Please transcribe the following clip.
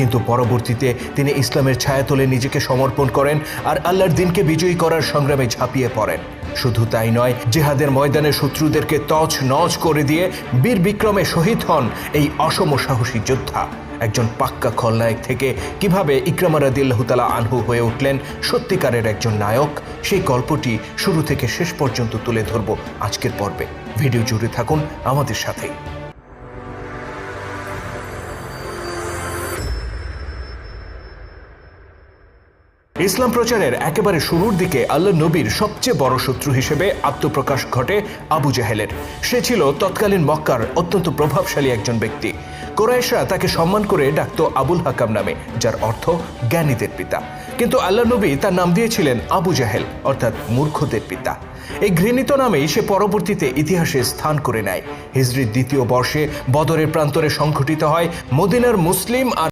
কিন্তু পরবর্তীতে তিনি ইসলামের ছায়াতলে নিজেকে সমর্পণ করেন আর আল্লাহর দিনকে বিজয়ী করার সংগ্রামে ঝাঁপিয়ে পড়েন। শুধু তাই নয়, জিহাদের ময়দানে শত্রুদেরকে তছনছ করে দিয়ে বীর বিক্রমে শহীদ হন এই অসম সাহসী যোদ্ধা। একজন পাক্কা খলনায়ক থেকে কিভাবে ইকরামা রাদিয়াল্লাহু তাআলা আনহু হয়ে উঠলেন সত্যিকারের একজন নায়ক, সেই গল্পটি শুরু থেকে শেষ পর্যন্ত তুলে ধরব আজকের পর্বে। ভিডিও জুড়ে থাকুন আমাদের সাথে। ইসলাম প্রচারের একেবারে শুরুর দিকে আল্লাহ নবীর সবচেয়ে বড় শত্রু হিসেবে আত্মপ্রকাশ ঘটে আবু জাহেলের। সে ছিল তৎকালীন মক্কার অত্যন্ত প্রভাবশালী একজন ব্যক্তি। কুরাইশরা তাকে সম্মান করে ডাকত আবুল হাকাম নামে, যার অর্থ জ্ঞানীদের পিতা। কিন্তু আল্লাহ নবী তার নাম দিয়েছিলেন আবু জাহেল, অর্থাৎ মূর্খদের পিতা। এই ঘৃণিত নামেই সে পরবর্তীতে ইতিহাসে স্থান করে নেয়। হিজরির দ্বিতীয় বর্ষে বদরের প্রান্তরে সংঘটিত হয় মদিনার মুসলিম আর